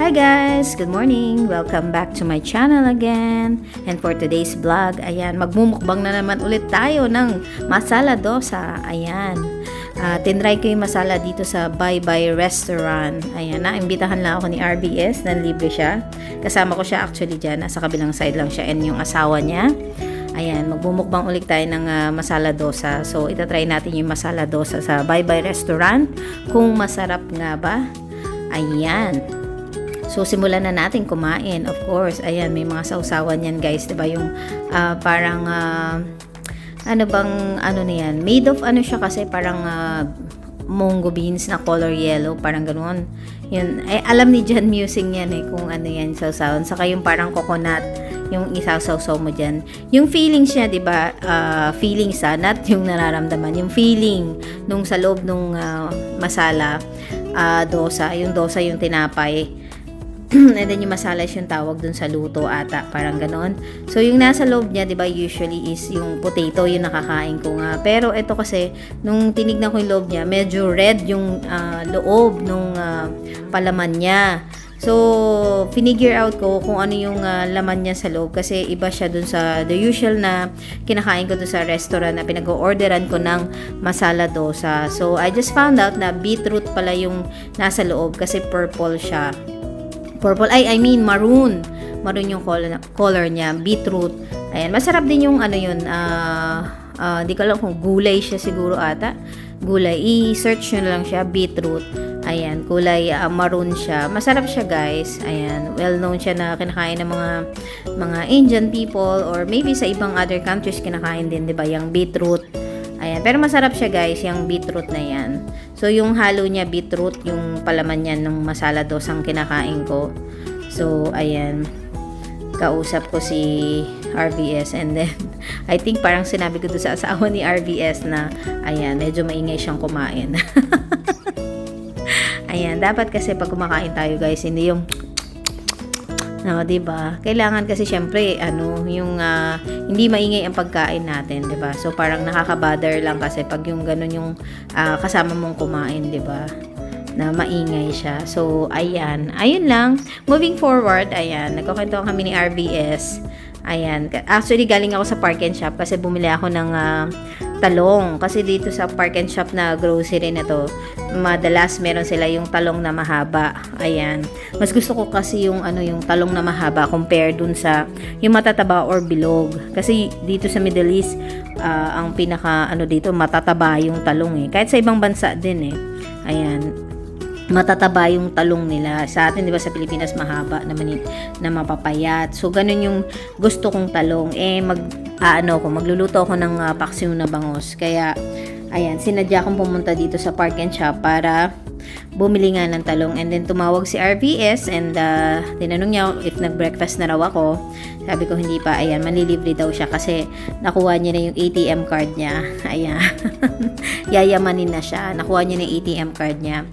Hi guys! Good morning! Welcome back to my channel again. And for today's vlog, ayan, magmumukbang na naman ulit tayo ng masala dosa. Ayan. Tinry ko yung masala dito sa Bye Bye Restaurant. Ayan, naimbitahan lang ako ni RBS, nanlibre siya. Kasama ko siya actually dyan. Nasa kabilang side lang siya and yung asawa niya. Ayan, magmumukbang ulit tayo ng masala dosa. So, itatry natin yung masala dosa sa Bye Bye Restaurant. Kung masarap nga ba? Ayan. So, simulan na natin kumain. Of course, ayan, may mga sausawan yan guys. Diba yung parang, ano bang, ano na yan? Made of ano siya kasi parang mungo beans na color yellow. Parang ganoon. Yun, ay, alam ni John Musing yan eh kung ano yan sausawan. Saka yung parang coconut, yung isasawsaw mo dyan. Yung feelings niya, diba? Feelings not yung nararamdaman. Yung feeling nung sa loob nung masala dosa. Yung dosa yung tinapay. And then yung masala yung tawag dun sa luto ata, parang ganon. So yung nasa loob niya, 'di ba, usually is yung potato, yung nakakain ko nga. Pero ito kasi nung tinignan ko yung loob niya, medyo red yung loob nung palaman niya. So, finigure out ko kung ano yung laman niya sa loob kasi iba siya dun sa the usual na kinakain ko dun sa restaurant na pinag-orderan ko ng masala dosa. So, I just found out na beetroot pala yung nasa loob kasi purple siya. Purple, I mean maroon. Maroon yung color niya, beetroot. Ayan, masarap din yung ano yun, di ko alam kung gulay siya siguro ata. Gulay, i-search nyo na lang siya, beetroot. Ayan, kulay maroon siya. Masarap siya guys. Ayan, well known siya na kinakain ng mga Indian people or maybe sa ibang other countries kinakain din, 'di ba, yung beetroot. Ayan, pero masarap siya guys, yung beetroot na yan. So, yung halo niya beetroot, yung palaman niya ng masala dosang kinakain ko. So, ayan, kausap ko si RBS and then, I think parang sinabi ko doon sa asawa ni RBS na, ayan, medyo maingay siyang kumain. Ayan, dapat kasi pag kumakain tayo guys, hindi yung no, 'di ba? Kailangan kasi syempre yung hindi maingay ang pagkain natin, 'di ba? So parang nakaka-bother lang kasi pag yung ganun yung kasama mong kumain, 'di ba? Na maingay siya. So ayun lang. Moving forward, ayan, nagkukwento kami ni RBS. Ayan, actually galing ako sa Park and Shop kasi bumili ako ng talong. Kasi dito sa Park and Shop na grocery na to, madalas meron sila yung talong na mahaba. Ayan. Mas gusto ko kasi yung yung talong na mahaba compare dun sa yung matataba or bilog. Kasi dito sa Middle East, ang pinaka dito matataba yung talong eh. Kahit sa ibang bansa din eh. Ayan. Matataba yung talong nila. Sa atin, 'di ba, sa Pilipinas mahaba naman na mapapayat. So ganun yung gusto kong talong. Magluluto ako ng paksiw na bangus. Kaya ayan, sinadya kong pumunta dito sa Park and Shop para bumili nga ng talong. And then tumawag si RBS and tinanong niya if nag-breakfast na raw ako. Sabi ko hindi pa. Ayan, manlilibre daw siya kasi nakuha niya na yung ATM card niya. Ayan. Yayamanin na siya. Nakuha niya na yung ATM card niya.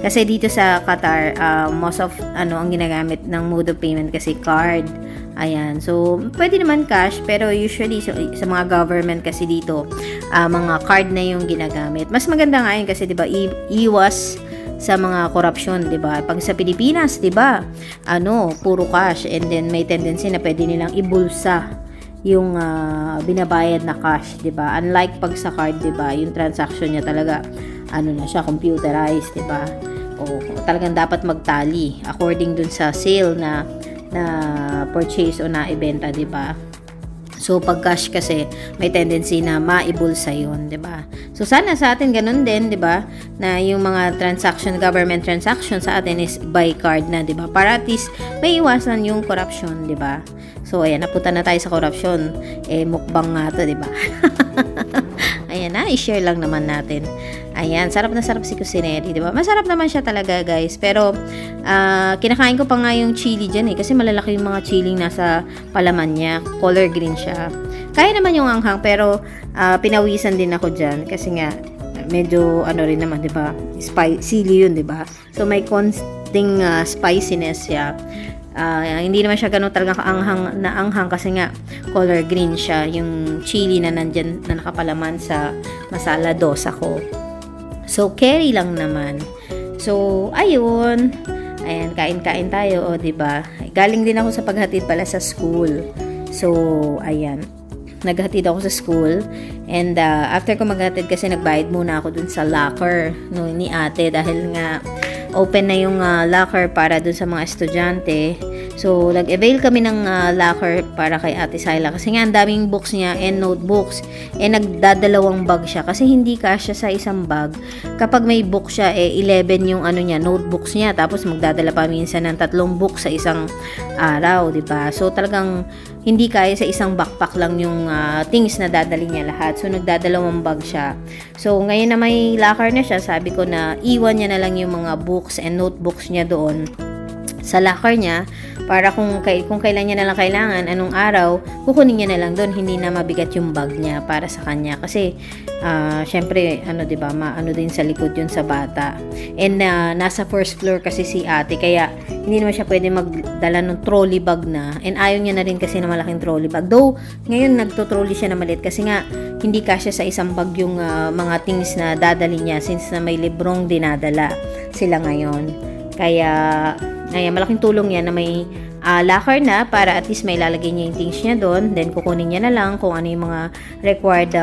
Kasi dito sa Qatar, most of ang ginagamit ng mode of payment kasi card. Ayan. So, pwede naman cash, pero usually sa mga government kasi dito, mga card na yung ginagamit. Mas maganda nga yun kasi 'di ba, iwas sa mga korupsyon, 'di ba? Pag sa Pilipinas, 'di ba? Puro cash and then may tendency na pwede nilang ibulsa yung binabayad na cash, 'di ba? Unlike pag sa card, 'di ba? Yung transaction niya talaga na siya computerized, 'di ba? O talagang dapat magtali according dun sa sale na purchase o na ibenta, 'di ba? So, pag cash kasi, may tendency na maibulsa yun, 'di ba? So, sana sa atin ganun din, 'di ba? Na yung mga government transaction sa atin is by card na, 'di ba? Para at least may iwasan yung corruption, 'di ba? So, ayan, napunta na tayo sa corruption. Mukbang nga 'to, 'di ba? Ayan na, i-share lang naman natin. Ayan, sarap na sarap si Cusineri, 'di ba? Masarap naman siya talaga, guys. Pero kinakain ko pa nga yung chili diyan kasi malalaki yung mga chili nasa palaman niya. Color green siya. Kaya naman yung anghang pero pinawisan din ako diyan kasi nga medyo rin naman, 'di ba? Sili yun, 'di ba? So may konting spiciness siya. Hindi naman siya ganun talaga anghang kasi nga color green siya yung chili na nandyan na nakapalaman sa masala dosa ko. So, carry lang naman. So, ayun. Ayan, kain-kain tayo, o, diba? Galing din ako sa paghatid pala sa school. So, ayan. Naghatid ako sa school. And after ko maghatid kasi nagbayad muna ako dun sa locker no, ni ate dahil nga open na yung locker para dun sa mga estudyante. So, nag-avail kami ng locker para kay Ate Syla kasi nga ang daming books niya and notebooks. Nagdadalawang bag siya kasi hindi kasya sa isang bag. Kapag may book siya, 11 yung ano niya, notebooks niya. Tapos magdadala pa minsan ng 3 books sa isang araw, diba? So, talagang hindi kaya sa isang backpack lang yung things na dadali niya lahat. So, nagdadalawang bag siya. So, ngayon na may locker na siya, sabi ko na iwan niya na lang yung mga books and notebooks niya doon sa locker niya para kung kailan niya na lang kailangan, anong araw, kukunin niya na lang doon, hindi na mabigat yung bag niya para sa kanya kasi syempre ano 'di ba, maano din sa likod yun sa bata. And nasa first floor kasi si ate kaya hindi naman siya pwede magdala ng trolley bag na, and ayaw niya na rin kasi na malaking trolley bag. Though ngayon nagto-trolley siya na maliit kasi nga hindi kasya sa isang bag yung mga things na dadali niya since na may librong dinadala sila ngayon. Kaya ayan, malaking tulong yan na may locker na para at least may lalagay niya yung things niya doon. Then, kukunin niya na lang kung ano yung mga required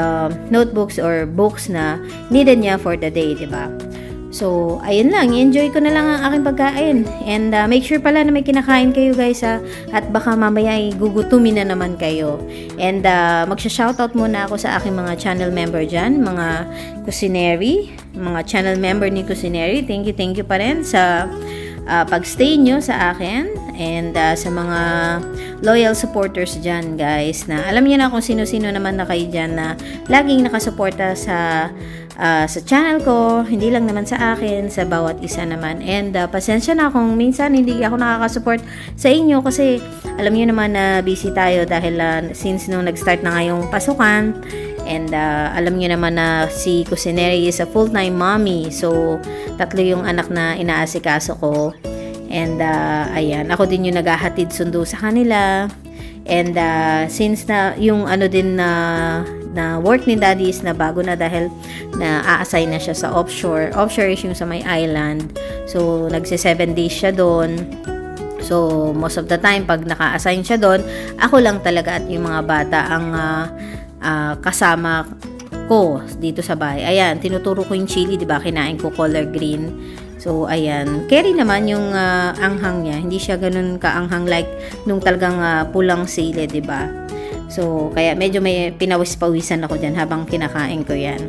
notebooks or books na needed niya for the day, diba? So, ayun lang. I-enjoy ko na lang ang aking pagkain. And make sure pala na may kinakain kayo guys at baka mamaya ay gugutumin na naman kayo. And magsha-shoutout muna ako sa aking mga channel member dyan, mga Cusinary, mga channel member ni Cusinary. Thank you pa rin sa pagstay nyo sa akin and sa mga loyal supporters dyan guys, na alam niyo na kung sino-sino naman na kayo dyan na laging nakasuporta sa channel ko, hindi lang naman sa akin, sa bawat isa naman. And pasensya na kung minsan hindi ako nakakasupport sa inyo kasi alam niyo naman na busy tayo dahil since nung nag-start na ngayong pasukan. And alam niyo naman na si Cusinary is a full-time mommy. So, 3 yung anak na inaasikaso ko. And ayan, ako din yung naghahatid sundo sa kanila. And since na yung ano din na work ni Daddy is na bago na dahil na-assign na siya sa offshore. Offshore is yung sa may island. So, nagsi-7 days siya doon. So, most of the time, pag naka-assign siya doon, ako lang talaga at yung mga bata ang kasama ko dito sa bahay. Ayan, tinuturo ko yung chili, diba? Kinain ko color green. So, ayan. Carry naman yung anghang niya. Hindi siya ganun kaanghang like nung talagang pulang sili, diba? So, kaya medyo may pinawis-pawisan ako dyan habang kinakain ko yan.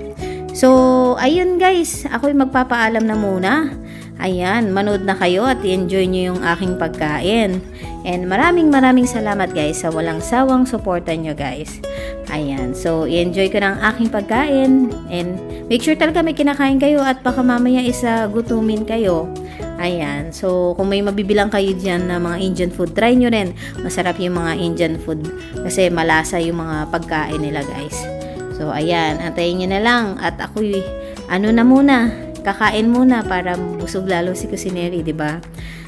So, ayun guys. Ako'y magpapaalam na muna. Ayan, manood na kayo at i-enjoy nyo yung aking pagkain. And maraming salamat guys sa walang sawang suporta nyo guys. Ayan, so i-enjoy ko ng aking pagkain. And make sure talaga may kinakain kayo at baka mamaya gutumin kayo. Ayan, so kung may mabibilang kayo dyan na mga Indian food, try nyo rin. Masarap yung mga Indian food kasi malasa yung mga pagkain nila guys. So ayan, antayin nyo na lang at ako'y kakain muna para busog lalo si Cusinary, diba?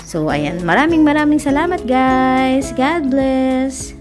So, ayan. Maraming salamat, guys. God bless.